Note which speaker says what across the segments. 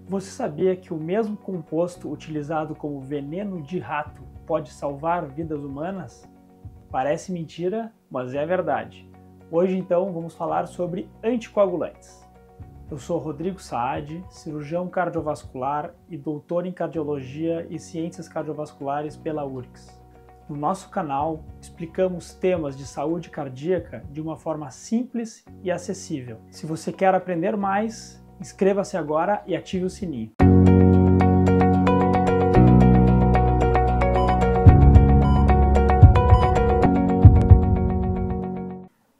Speaker 1: Você sabia que o mesmo composto utilizado como veneno de rato pode salvar vidas humanas? Parece mentira, mas é verdade. Hoje então vamos falar sobre anticoagulantes. Eu sou Rodrigo Saad, cirurgião cardiovascular e doutor em cardiologia e ciências cardiovasculares pela URGS. No nosso canal explicamos temas de saúde cardíaca de uma forma simples e acessível. Se você quer aprender mais, inscreva-se agora e ative o sininho.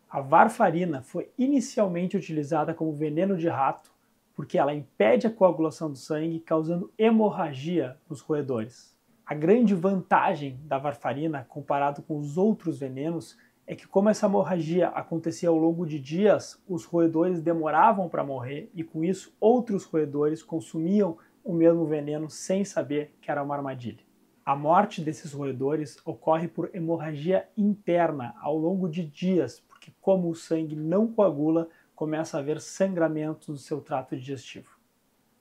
Speaker 1: A varfarina foi inicialmente utilizada como veneno de rato porque ela impede a coagulação do sangue, causando hemorragia nos roedores. A grande vantagem da varfarina, comparado com os outros venenos, é que como essa hemorragia acontecia ao longo de dias, os roedores demoravam para morrer e com isso outros roedores consumiam o mesmo veneno sem saber que era uma armadilha. A morte desses roedores ocorre por hemorragia interna ao longo de dias, porque como o sangue não coagula, começa a haver sangramento do seu trato digestivo.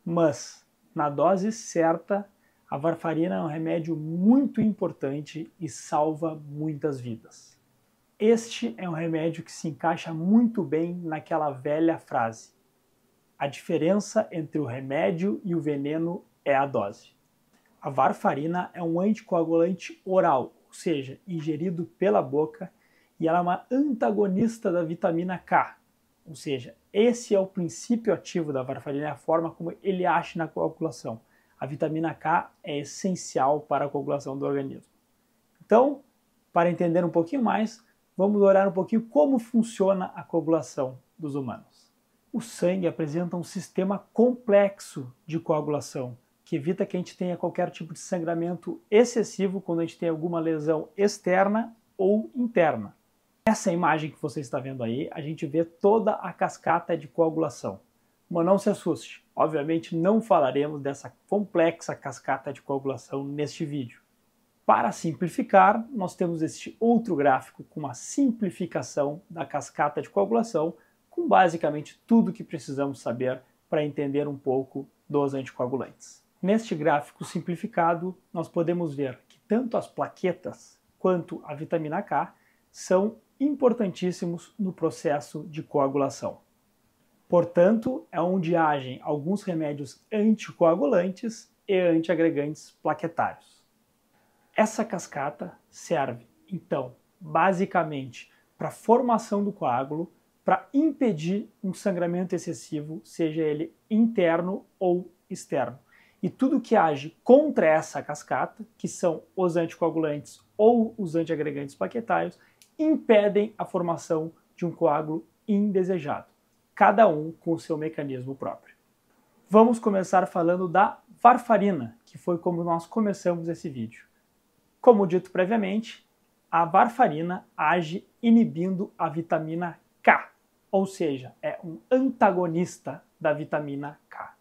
Speaker 1: Mas, na dose certa, a varfarina é um remédio muito importante e salva muitas vidas. Este é um remédio que se encaixa muito bem naquela velha frase: a diferença entre o remédio e o veneno é a dose. A varfarina é um anticoagulante oral, ou seja, ingerido pela boca, e ela é uma antagonista da vitamina K, ou seja, esse é o princípio ativo da varfarina, é a forma como ele age na coagulação. A vitamina K é essencial para a coagulação do organismo. Então, para entender um pouquinho mais, vamos olhar um pouquinho como funciona a coagulação dos humanos. O sangue apresenta um sistema complexo de coagulação, que evita que a gente tenha qualquer tipo de sangramento excessivo quando a gente tem alguma lesão externa ou interna. Essa imagem que você está vendo aí, a gente vê toda a cascata de coagulação. Mas não se assuste, obviamente não falaremos dessa complexa cascata de coagulação neste vídeo. Para simplificar, nós temos este outro gráfico com uma simplificação da cascata de coagulação, com basicamente tudo que precisamos saber para entender um pouco dos anticoagulantes. Neste gráfico simplificado, nós podemos ver que tanto as plaquetas quanto a vitamina K são importantíssimos no processo de coagulação. Portanto, é onde agem alguns remédios anticoagulantes e antiagregantes plaquetários. Essa cascata serve, então, basicamente para a formação do coágulo, para impedir um sangramento excessivo, seja ele interno ou externo. E tudo que age contra essa cascata, que são os anticoagulantes ou os antiagregantes plaquetários, impedem a formação de um coágulo indesejado, cada um com o seu mecanismo próprio. Vamos começar falando da varfarina, que foi como nós começamos esse vídeo. Como dito previamente, a varfarina age inibindo a vitamina K, ou seja, é um antagonista da vitamina K.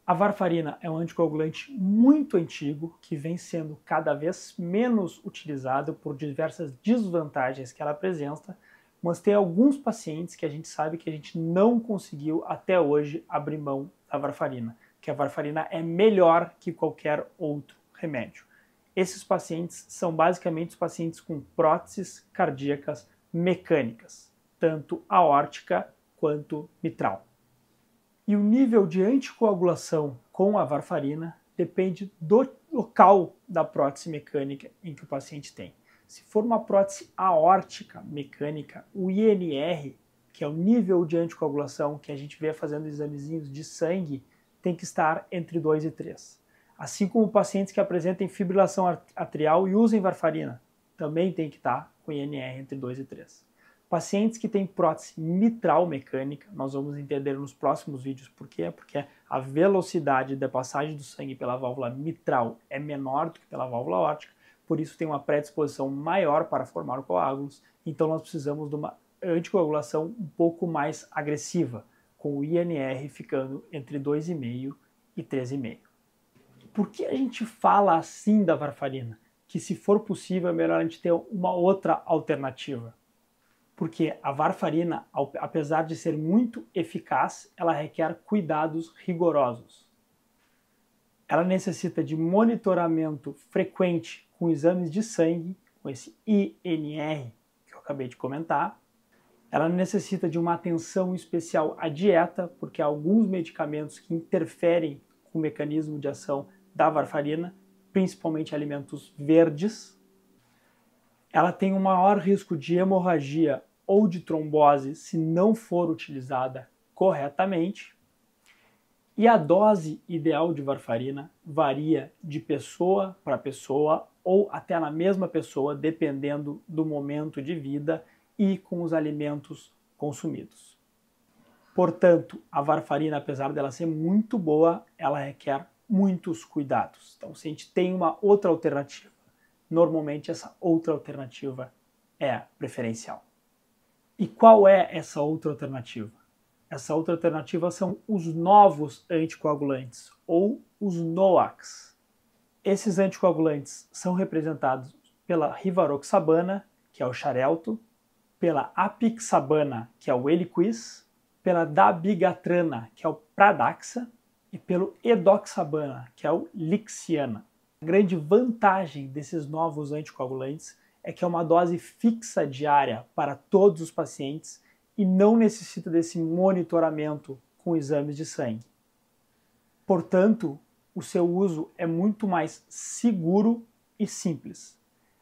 Speaker 1: A varfarina é um anticoagulante muito antigo que vem sendo cada vez menos utilizado por diversas desvantagens que ela apresenta, mas tem alguns pacientes que a gente sabe que a gente não conseguiu até hoje abrir mão da varfarina, que a varfarina é melhor que qualquer outro remédio. Esses pacientes são basicamente os pacientes com próteses cardíacas mecânicas, tanto aórtica quanto mitral. E o nível de anticoagulação com a varfarina depende do local da prótese mecânica em que o paciente tem. Se for uma prótese aórtica mecânica, o INR, que é o nível de anticoagulação que a gente vê fazendo examezinhos de sangue, tem que estar entre 2 e 3. Assim como pacientes que apresentem fibrilação atrial e usem varfarina, também tem que estar com INR entre 2 e 3. Pacientes que têm prótese mitral mecânica, nós vamos entender nos próximos vídeos por quê, porque a velocidade da passagem do sangue pela válvula mitral é menor do que pela válvula aórtica, por isso tem uma predisposição maior para formar coágulos, então nós precisamos de uma anticoagulação um pouco mais agressiva, com o INR ficando entre 2,5 e 3,5. Por que a gente fala assim da varfarina? Que se for possível é melhor a gente ter uma outra alternativa. Porque a varfarina, apesar de ser muito eficaz, ela requer cuidados rigorosos. Ela necessita de monitoramento frequente com exames de sangue, com esse INR que eu acabei de comentar. Ela necessita de uma atenção especial à dieta, porque há alguns medicamentos que interferem com o mecanismo de ação da varfarina, principalmente alimentos verdes. Ela tem um maior risco de hemorragia ou de trombose se não for utilizada corretamente. E a dose ideal de varfarina varia de pessoa para pessoa ou até na mesma pessoa, dependendo do momento de vida e com os alimentos consumidos. Portanto, a varfarina, apesar dela ser muito boa, ela requer muitos cuidados. Então, se a gente tem uma outra alternativa, normalmente essa outra alternativa é preferencial. E qual é essa outra alternativa? Essa outra alternativa são os novos anticoagulantes, ou os NOACs. Esses anticoagulantes são representados pela rivaroxabana, que é o Xarelto, pela apixabana, que é o Eliquis, pela dabigatrana, que é o Pradaxa, e pelo edoxabana, que é o Lixiana. A grande vantagem desses novos anticoagulantes é que é uma dose fixa diária para todos os pacientes e não necessita desse monitoramento com exames de sangue. Portanto, o seu uso é muito mais seguro e simples.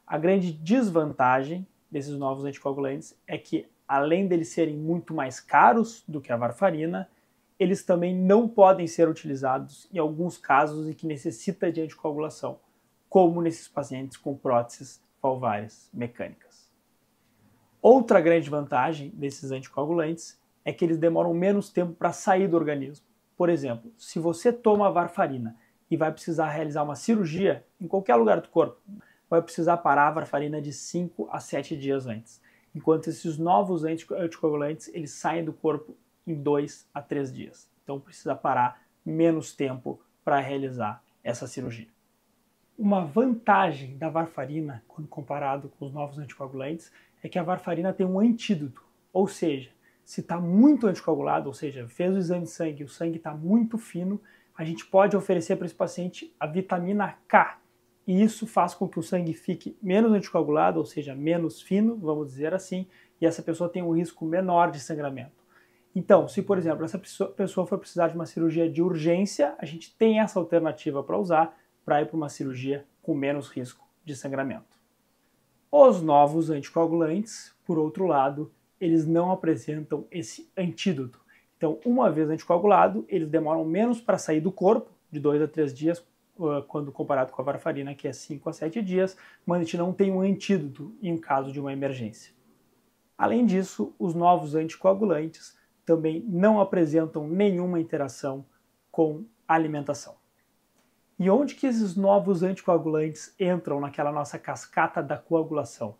Speaker 1: A grande desvantagem desses novos anticoagulantes é que, além deles serem muito mais caros do que a varfarina, eles também não podem ser utilizados em alguns casos em que necessita de anticoagulação, como nesses pacientes com próteses valvárias mecânicas. Outra grande vantagem desses anticoagulantes é que eles demoram menos tempo para sair do organismo. Por exemplo, se você toma varfarina e vai precisar realizar uma cirurgia em qualquer lugar do corpo, vai precisar parar a varfarina de 5 a 7 dias antes. Enquanto esses novos anticoagulantes, eles saem do corpo em 2 a 3 dias. Então precisa parar menos tempo para realizar essa cirurgia. Uma vantagem da varfarina, quando comparado com os novos anticoagulantes, é que a varfarina tem um antídoto, ou seja, se está muito anticoagulado, ou seja, fez o exame de sangue e o sangue está muito fino, a gente pode oferecer para esse paciente a vitamina K, e isso faz com que o sangue fique menos anticoagulado, ou seja, menos fino, vamos dizer assim, e essa pessoa tem um risco menor de sangramento. Então, se por exemplo, essa pessoa for precisar de uma cirurgia de urgência, a gente tem essa alternativa para usar para ir para uma cirurgia com menos risco de sangramento. Os novos anticoagulantes, por outro lado, eles não apresentam esse antídoto. Então, uma vez anticoagulado, eles demoram menos para sair do corpo, de 2 a 3 dias, quando comparado com a varfarina, que é 5 a 7 dias, mas a gente não tem um antídoto em caso de uma emergência. Além disso, os novos anticoagulantes também não apresentam nenhuma interação com a alimentação. E onde que esses novos anticoagulantes entram naquela nossa cascata da coagulação?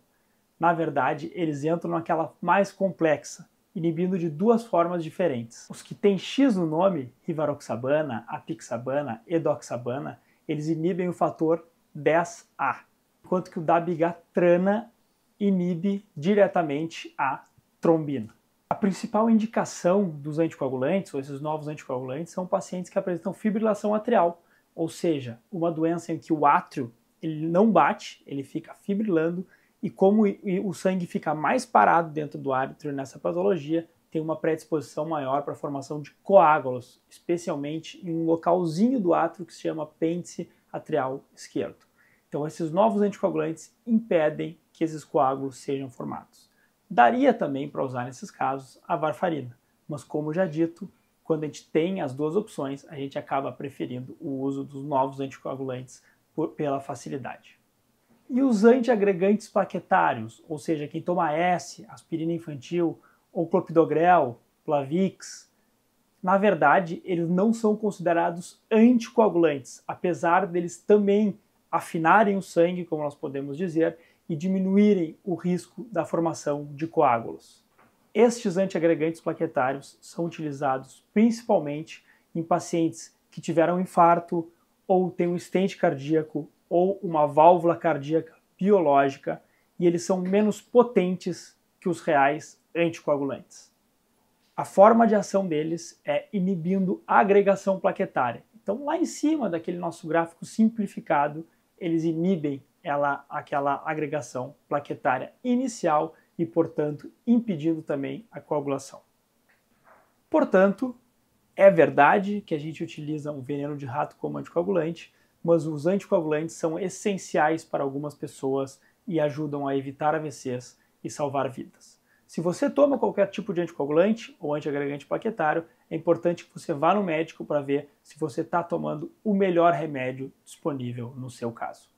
Speaker 1: Na verdade, eles entram naquela mais complexa, inibindo de duas formas diferentes. Os que têm X no nome, rivaroxabana, apixabana, edoxabana, eles inibem o fator 10A, enquanto que o dabigatrana inibe diretamente a trombina. A principal indicação dos anticoagulantes, ou esses novos anticoagulantes, são pacientes que apresentam fibrilação atrial, ou seja, uma doença em que o átrio ele não bate, ele fica fibrilando, e como o sangue fica mais parado dentro do átrio nessa patologia, tem uma predisposição maior para a formação de coágulos, especialmente em um localzinho do átrio que se chama apêndice atrial esquerdo. Então esses novos anticoagulantes impedem que esses coágulos sejam formados. Daria também para usar nesses casos a varfarina, mas como já dito, quando a gente tem as duas opções, a gente acaba preferindo o uso dos novos anticoagulantes pela facilidade. E os antiagregantes plaquetários, ou seja, quem toma S, aspirina infantil, ou clopidogrel, Plavix, na verdade, eles não são considerados anticoagulantes, apesar deles também afinarem o sangue, como nós podemos dizer, e diminuírem o risco da formação de coágulos. Estes antiagregantes plaquetários são utilizados principalmente em pacientes que tiveram infarto ou têm um stent cardíaco ou uma válvula cardíaca biológica e eles são menos potentes que os reais anticoagulantes. A forma de ação deles é inibindo a agregação plaquetária. Então, lá em cima daquele nosso gráfico simplificado, eles inibem aquela agregação plaquetária inicial e, portanto, impedindo também a coagulação. Portanto, é verdade que a gente utiliza um veneno de rato como anticoagulante, mas os anticoagulantes são essenciais para algumas pessoas e ajudam a evitar AVCs e salvar vidas. Se você toma qualquer tipo de anticoagulante ou antiagregante plaquetário, é importante que você vá no médico para ver se você está tomando o melhor remédio disponível no seu caso.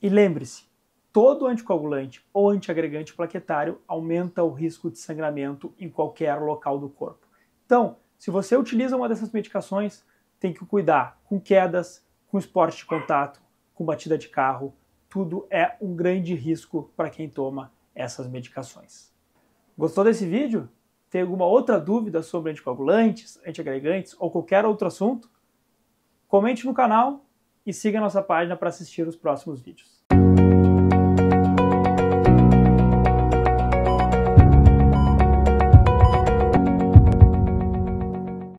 Speaker 1: E lembre-se, todo anticoagulante ou antiagregante plaquetário aumenta o risco de sangramento em qualquer local do corpo. Então, se você utiliza uma dessas medicações, tem que cuidar com quedas, com esporte de contato, com batida de carro. Tudo é um grande risco para quem toma essas medicações. Gostou desse vídeo? Tem alguma outra dúvida sobre anticoagulantes, antiagregantes ou qualquer outro assunto? Comente no canal e siga a nossa página para assistir os próximos vídeos.